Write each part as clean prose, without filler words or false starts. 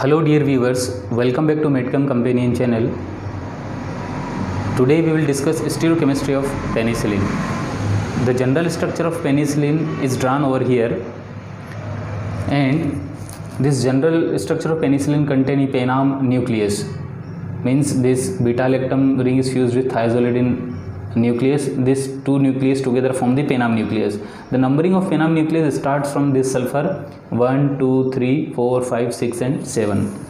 Hello dear viewers, welcome back to Medcom Companion channel. Today we will discuss stereochemistry of penicillin. The general structure of penicillin is drawn over here, and this general structure of penicillin contains a penam nucleus. Means this beta-lactam ring is fused with thiazolidine nucleus. These two nucleus together form the penam nucleus. The numbering of penam nucleus starts from this sulfur 1, 2, 3, 4, 5, 6 and 7.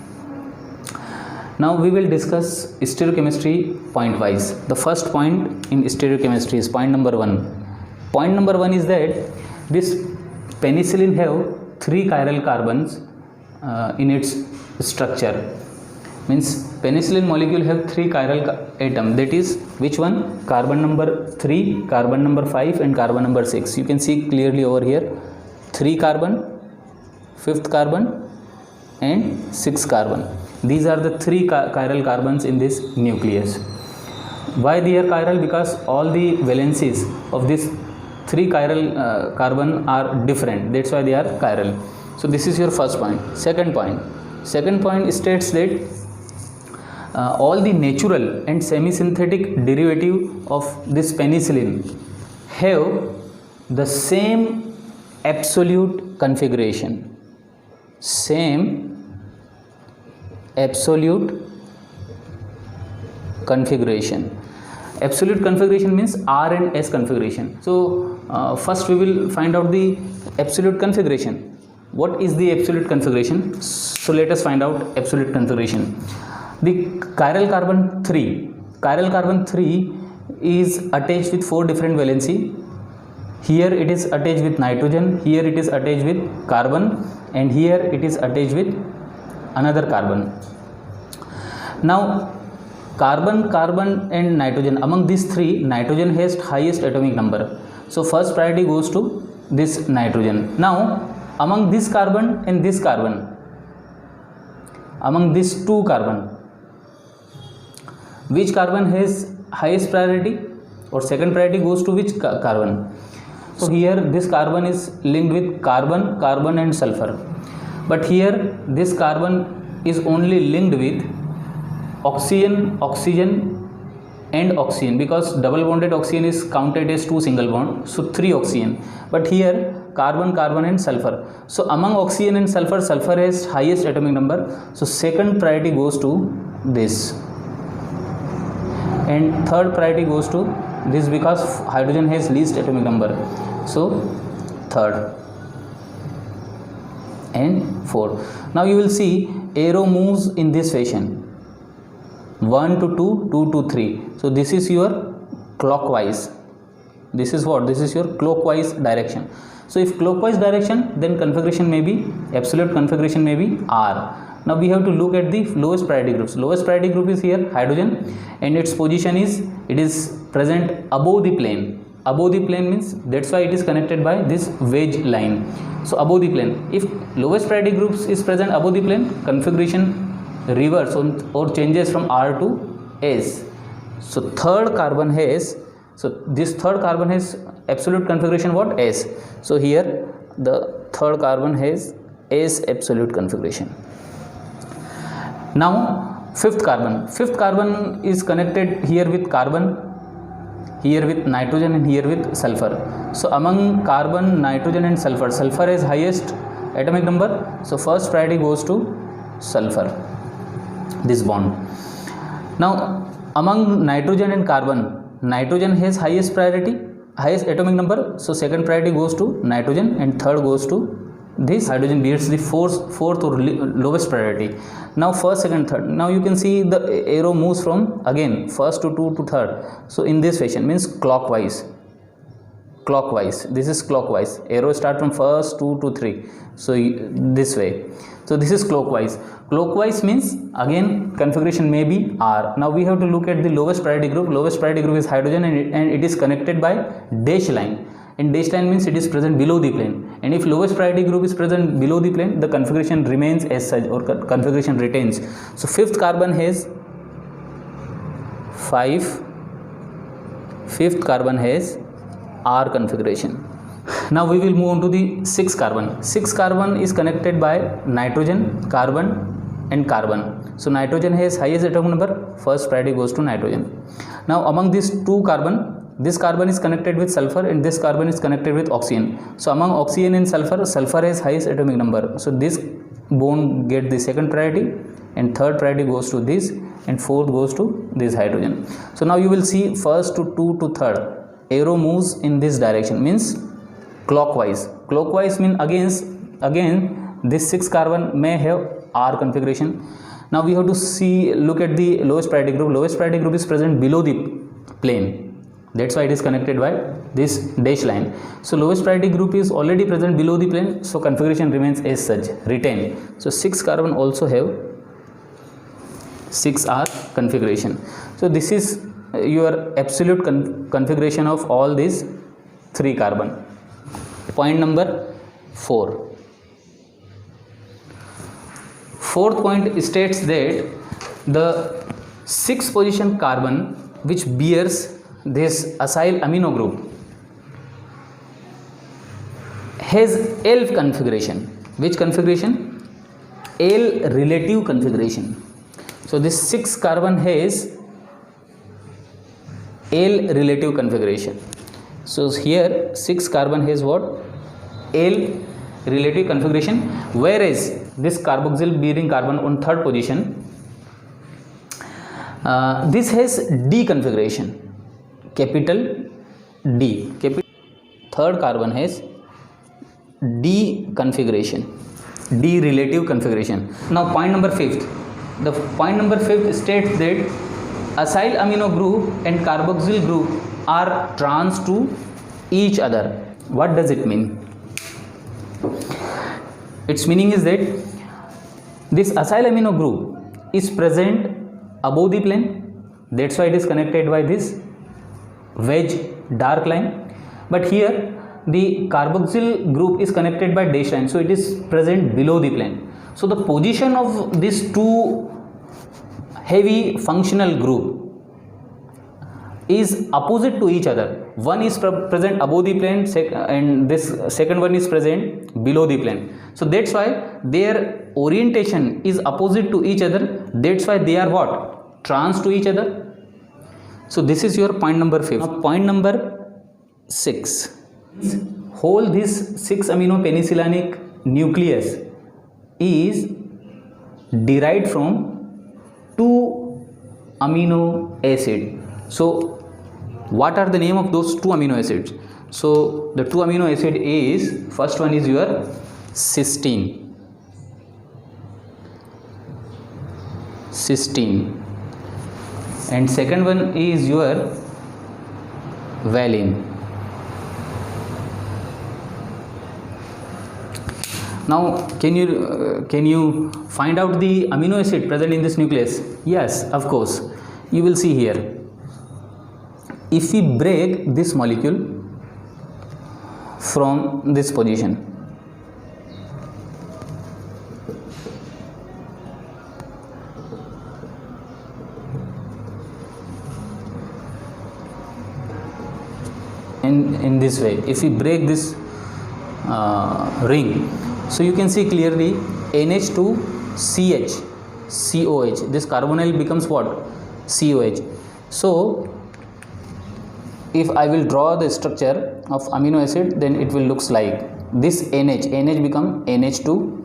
Now we will discuss stereochemistry point wise. The first point in stereochemistry is point number 1. Point number 1 is that this penicillin have 3 chiral carbons in its structure. Means penicillin molecule have 3 chiral atom, that is which one? Carbon number 3, carbon number 5 and carbon number 6. You can see clearly over here 3 carbon, 5th carbon and 6th carbon. These are the 3 chiral carbons in this nucleus. Why they are chiral? Because all the valencies of this 3 chiral carbon are different, that's why they are chiral. So this is your first point. Second point states that all the natural and semi-synthetic derivative of this penicillin have the same absolute configuration. Absolute configuration means R and S configuration. So first we will find out the absolute configuration. What is the absolute configuration? So let us find out absolute configuration. The chiral carbon 3 is attached with 4 different valency. Here it is attached with nitrogen, here it is attached with carbon, and here it is attached with another carbon. Now carbon and nitrogen, among these 3, nitrogen has highest atomic number. So first priority goes to this nitrogen. Now among this carbon and this carbon, among these 2 carbon, which carbon has highest priority or second priority goes to which carbon? So here this carbon is linked with carbon and sulfur, but here this carbon is only linked with oxygen and oxygen, because double bonded oxygen is counted as 2 single bond, so 3 oxygen, but here carbon and sulfur. So among oxygen and sulfur has highest atomic number, so second priority goes to this, and third priority goes to this because hydrogen has least atomic number, so third and fourth. Now you will see arrow moves in this fashion, 1 to 2, 2 to 3. So this is your clockwise. This is what? This is your clockwise direction. So if clockwise direction, then configuration may be, absolute configuration may be R. Now we have to look at the lowest priority groups. Lowest priority group is here hydrogen, and its position is, it is present above the plane. Above the plane means that's why it is connected by this wedge line. So above the plane. If lowest priority groups is present above the plane, configuration reverse or changes from R to S. So third carbon has, so this third carbon has absolute configuration what? S. So here the third carbon has S absolute configuration. Now fifth carbon is connected here with carbon, here with nitrogen and here with sulfur. So among carbon, nitrogen and sulfur has highest atomic number, so first priority goes to sulfur, this bond. Now among nitrogen and carbon, nitrogen has highest atomic number, so second priority goes to nitrogen and third goes to this hydrogen, bears the fourth or lowest priority. Now first, second, third. Now you can see the arrow moves from again first to 2 to third. So in this fashion means clockwise. This is clockwise. Arrow start from first 2 to 3. So this way. So this is clockwise. Clockwise means again configuration may be R. Now we have to look at the lowest priority group. Lowest priority group is hydrogen, and it is connected by dash line. And dash line means it is present below the plane, and if lowest priority group is present below the plane, the configuration remains as such, or configuration retains. So fifth carbon has 5, fifth carbon has R configuration. Now we will move on to the 6th carbon. 6th carbon is connected by nitrogen, carbon and carbon. So nitrogen has highest atomic number, first priority goes to nitrogen. Now among these two carbon, this carbon is connected with sulfur and this carbon is connected with oxygen. So among oxygen and sulfur, sulfur has highest atomic number, so this bond get the second priority, and third priority goes to this, and fourth goes to this hydrogen. So now you will see first to 2 to third arrow moves in this direction, means clockwise. Clockwise mean again this 6 carbon may have R configuration. Now we have to look at the lowest priority group. Lowest priority group is present below the plane, that's why it is connected by this dash line. So lowest priority group is already present below the plane, so configuration remains as such, retain. So 6 carbon also have 6R configuration. So this is your absolute configuration of all these 3 carbon. Point number 4. Fourth point states that the 6th position carbon which bears this acyl amino group has L configuration. Which configuration? L relative configuration. So this 6 carbon has L relative configuration. So here 6 carbon has what? L relative configuration, whereas this carboxyl bearing carbon on third position, this has D configuration, capital D. Third carbon has D configuration, D relative configuration. Now point number 5th. The point number 5th states that acyl amino group and carboxyl group are trans to each other. What does it mean? Its meaning is that this acyl amino group is present above the plane, that's why it is connected by this wedge dark line, but here the carboxyl group is connected by dash line, so it is present below the plane. So the position of these two heavy functional group is opposite to each other. One is present above the plane and this second one is present below the plane. So that's why their orientation is opposite to each other, that's why they are what? Trans to each other. So this is your point number 5. Now point number 6. Whole this 6 amino penicillinic nucleus is derived from 2 amino acid. So what are the name of those 2 amino acids? So the 2 amino acid is, first one is your cysteine, and second one is your valine. Now can you find out the amino acid present in this nucleus? Yes, of course. You will see here, if we break this molecule from this position, in this way, if we break this ring, so you can see clearly NH2CH, COH, this carbonyl becomes what? COH. So if I will draw the structure of amino acid, then it will looks like this NH become NH2,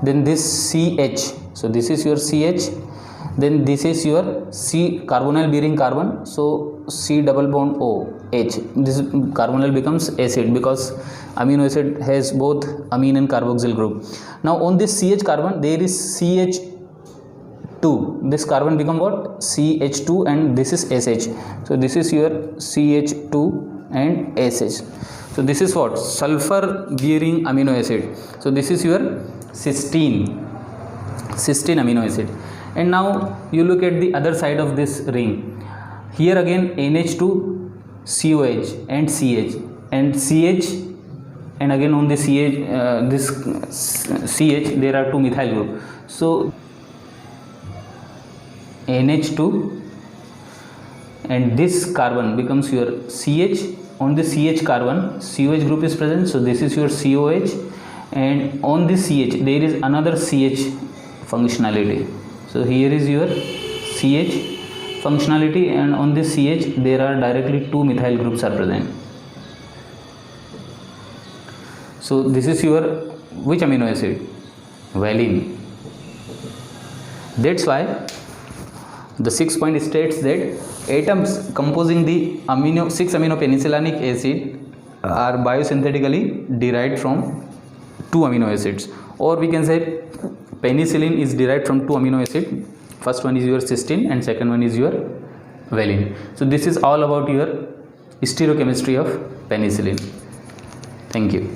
then this CH, so this is your CH, then this is your C carbonyl bearing carbon, so C double bond O H, this carbonyl becomes acid because amino acid has both amine and carboxyl group. Now on this CH carbon there is CH2, this carbon become what? CH2, and this is SH, so this is your CH2 and SH. So this is what? Sulfur bearing amino acid. So this is your cysteine amino acid. And now you look at the other side of this ring. Here again NH2, COH and CH, and CH, and again on the CH, this CH there are 2 methyl group. So NH2 and this carbon becomes your CH. On the CH carbon, COH group is present, so this is your COH, and on this CH there is another CH functionality. So here is your CH functionality, and on this CH there are directly 2 methyl groups are present. So this is your which amino acid? Valine. That's why the 6th point states that atoms composing the 6 amino penicillinic acid are biosynthetically derived from 2 amino acids, or we can say penicillin is derived from 2 amino acids. First one is your cysteine and second one is your valine. So this is all about your stereochemistry of penicillin. Thank you.